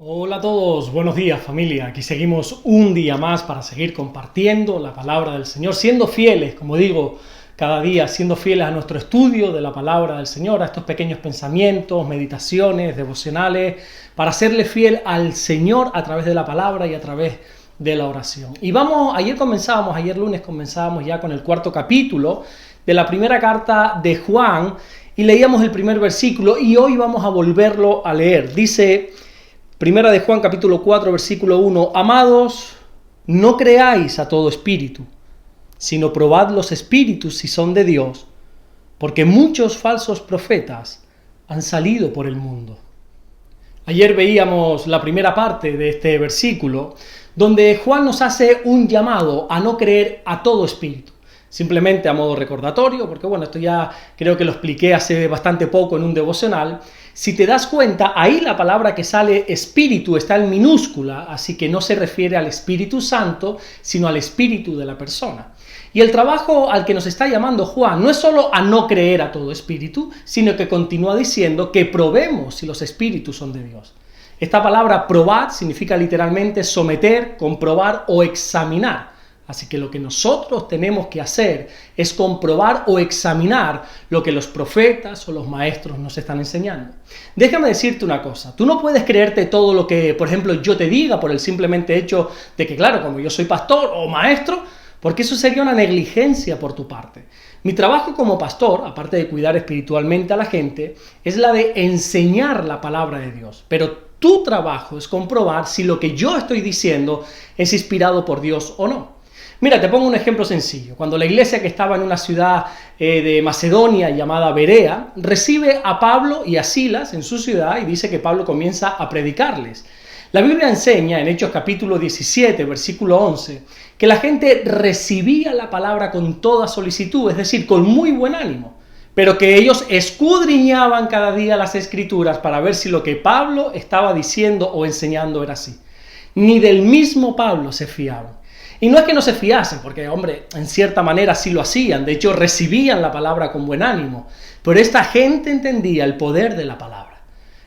Hola a todos, buenos días familia, aquí seguimos un día más para seguir compartiendo la palabra del Señor, siendo fieles, como digo, cada día, siendo fieles a nuestro estudio de la palabra del Señor, a estos pequeños pensamientos, meditaciones, devocionales, para serle fiel al Señor a través de la palabra y a través de la oración. Y ayer lunes comenzábamos ya con el cuarto capítulo de la primera carta de Juan y leíamos el primer versículo y hoy vamos a volverlo a leer. Dice Primera de Juan capítulo 4 versículo 1: Amados, no creáis a todo espíritu, sino probad los espíritus si son de Dios, porque muchos falsos profetas han salido por el mundo. Ayer veíamos la primera parte de este versículo, donde Juan nos hace un llamado a no creer a todo espíritu. Simplemente a modo recordatorio, porque bueno, esto ya creo que lo expliqué hace bastante poco en un devocional. Si te das cuenta, ahí la palabra que sale espíritu está en minúscula, así que no se refiere al Espíritu Santo, sino al espíritu de la persona. Y el trabajo al que nos está llamando Juan no es solo a no creer a todo espíritu, sino que continúa diciendo que probemos si los espíritus son de Dios. Esta palabra probar significa literalmente someter, comprobar o examinar. Así que lo que nosotros tenemos que hacer es comprobar o examinar lo que los profetas o los maestros nos están enseñando. Déjame decirte una cosa, tú no puedes creerte todo lo que, por ejemplo, yo te diga por el simplemente hecho de que, claro, como yo soy pastor o maestro, porque eso sería una negligencia por tu parte. Mi trabajo como pastor, aparte de cuidar espiritualmente a la gente, es la de enseñar la palabra de Dios. Pero tu trabajo es comprobar si lo que yo estoy diciendo es inspirado por Dios o no. Mira, te pongo un ejemplo sencillo. Cuando la iglesia que estaba en una ciudad de Macedonia llamada Berea recibe a Pablo y a Silas en su ciudad y dice que Pablo comienza a predicarles. La Biblia enseña en Hechos capítulo 17, versículo 11, que la gente recibía la palabra con toda solicitud, es decir, con muy buen ánimo, pero que ellos escudriñaban cada día las Escrituras para ver si lo que Pablo estaba diciendo o enseñando era así. Ni del mismo Pablo se fiaban. Y no es que no se fiasen, porque, hombre, en cierta manera sí lo hacían, de hecho recibían la palabra con buen ánimo, pero esta gente entendía el poder de la palabra.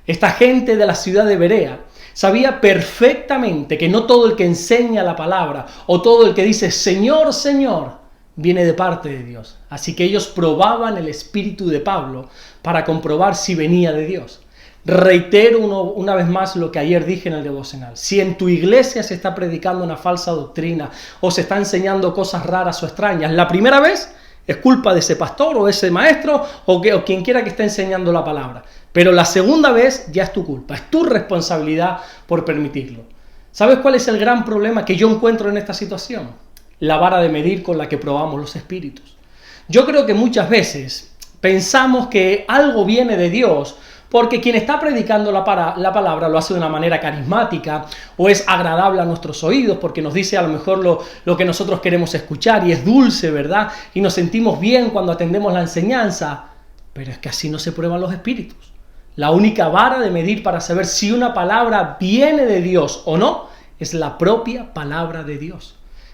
Esta gente de la ciudad de Berea sabía perfectamente que no todo el que enseña la palabra o todo el que dice Señor, Señor, viene de parte de Dios. Así que ellos probaban el espíritu de Pablo para comprobar si venía de Dios. Reitero una vez más lo que ayer dije en el devocional. Si en tu iglesia se está predicando una falsa doctrina o se está enseñando cosas raras o extrañas, la primera vez es culpa de ese pastor o ese maestro o quien quiera que esté enseñando la palabra. Pero la segunda vez ya es tu culpa, es tu responsabilidad por permitirlo. ¿Sabes cuál es el gran problema que yo encuentro en esta situación? La vara de medir con la que probamos los espíritus. Yo creo que muchas veces pensamos que algo viene de Dios porque quien está predicando la palabra lo hace de una manera carismática o es agradable a nuestros oídos porque nos dice a lo mejor lo que nosotros queremos escuchar y es dulce, ¿verdad? Y nos sentimos bien cuando atendemos la enseñanza, pero es que así no se prueban los espíritus. La única vara de medir para saber si una palabra viene de Dios o no es la propia palabra de Dios.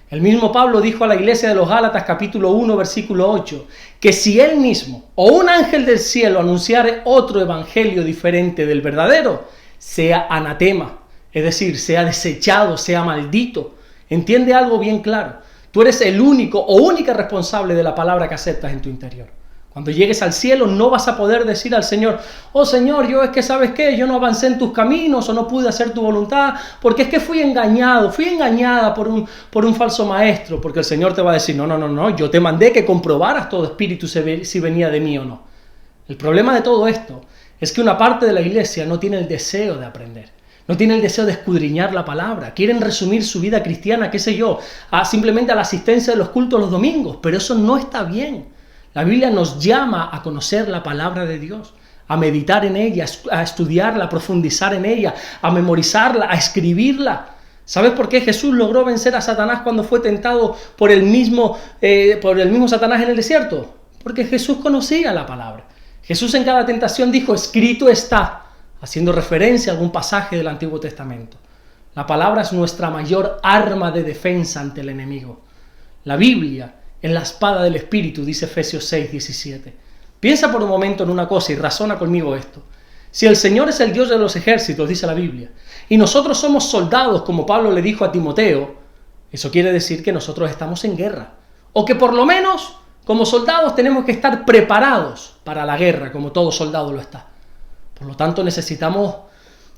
El mismo Pablo dijo a la iglesia de los Gálatas capítulo 1 versículo 8 que si él mismo o un ángel del cielo anunciare otro evangelio diferente del verdadero, sea anatema, es decir, sea desechado, sea maldito. Entiende algo bien claro, tú eres el único o única responsable de la palabra que aceptas en tu interior. Cuando llegues al cielo no vas a poder decir al Señor, oh Señor, yo es que ¿sabes qué? Yo no avancé en tus caminos o no pude hacer tu voluntad porque es que fui engañada por un falso maestro, porque el Señor te va a decir, no, yo te mandé que comprobaras todo espíritu si venía de mí o no. El problema de todo esto es que una parte de la iglesia no tiene el deseo de aprender. No tiene el deseo de escudriñar la palabra. Quieren resumir su vida cristiana, simplemente a la asistencia de los cultos los domingos, pero eso no está bien. La Biblia nos llama a conocer la palabra de Dios, a meditar en ella, a estudiarla, a profundizar en ella, a memorizarla, a escribirla. ¿Sabes por qué Jesús logró vencer a Satanás cuando fue tentado por el mismo Satanás en el desierto? Porque Jesús conocía la palabra. Jesús en cada tentación dijo, escrito está, haciendo referencia a algún pasaje del Antiguo Testamento. La palabra es nuestra mayor arma de defensa ante el enemigo. La Biblia es la espada del Espíritu, dice Efesios 6:17. Piensa por un momento en una cosa y razona conmigo esto. Si el Señor es el Dios de los ejércitos, dice la Biblia, y nosotros somos soldados, como Pablo le dijo a Timoteo, eso quiere decir que nosotros estamos en guerra. O que por lo menos, como soldados, tenemos que estar preparados para la guerra, como todo soldado lo está. Por lo tanto, necesitamos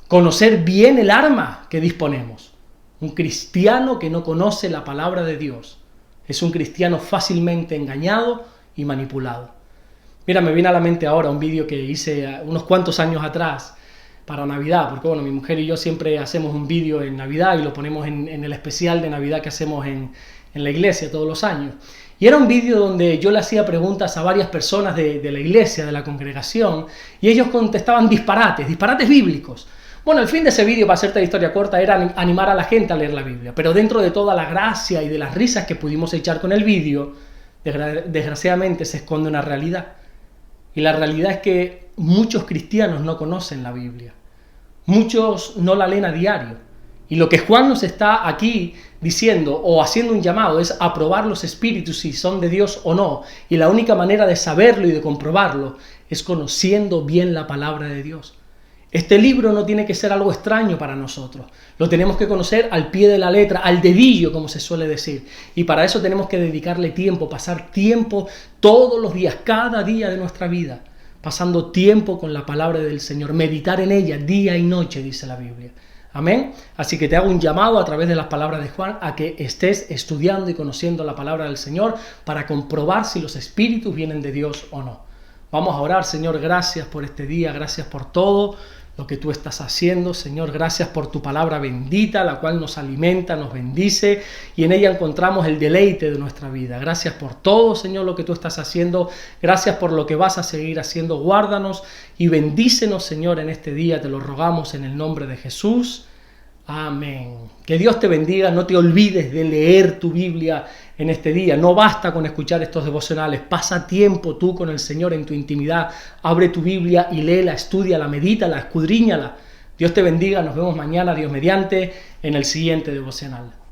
conocer bien el arma que disponemos. Un cristiano que no conoce la palabra de Dios es un cristiano fácilmente engañado y manipulado. Mira, me viene a la mente ahora un vídeo que hice unos cuantos años atrás para Navidad, porque bueno, mi mujer y yo siempre hacemos un vídeo en Navidad y lo ponemos en el especial de Navidad que hacemos en la iglesia todos los años. Y era un vídeo donde yo le hacía preguntas a varias personas de la iglesia, de la congregación, y ellos contestaban disparates bíblicos. Bueno, el fin de ese vídeo, para hacerte la historia corta, era animar a la gente a leer la Biblia, pero dentro de toda la gracia y de las risas que pudimos echar con el vídeo, desgraciadamente se esconde una realidad. Y la realidad es que muchos cristianos no conocen la Biblia. Muchos no la leen a diario. Y lo que Juan nos está aquí diciendo o haciendo un llamado es a probar los espíritus si son de Dios o no. Y la única manera de saberlo y de comprobarlo es conociendo bien la palabra de Dios. Este libro no tiene que ser algo extraño para nosotros. Lo tenemos que conocer al pie de la letra, al dedillo, como se suele decir. Y para eso tenemos que dedicarle tiempo, pasar tiempo todos los días, cada día de nuestra vida, pasando tiempo con la palabra del Señor, meditar en ella día y noche, dice la Biblia. Amén. Así que te hago un llamado a través de las palabras de Juan a que estés estudiando y conociendo la palabra del Señor para comprobar si los espíritus vienen de Dios o no. Vamos a orar. Señor, gracias por este día, gracias por todo lo que tú estás haciendo. Señor, gracias por tu palabra bendita, la cual nos alimenta, nos bendice y en ella encontramos el deleite de nuestra vida. Gracias por todo, Señor, lo que tú estás haciendo. Gracias por lo que vas a seguir haciendo. Guárdanos y bendícenos, Señor, en este día. Te lo rogamos en el nombre de Jesús. Amén. Que Dios te bendiga. No te olvides de leer tu Biblia en este día. No basta con escuchar estos devocionales. Pasa tiempo tú con el Señor en tu intimidad. Abre tu Biblia y léela, estúdiala, medítala, escudriñala. Dios te bendiga. Nos vemos mañana, Dios mediante, en el siguiente devocional.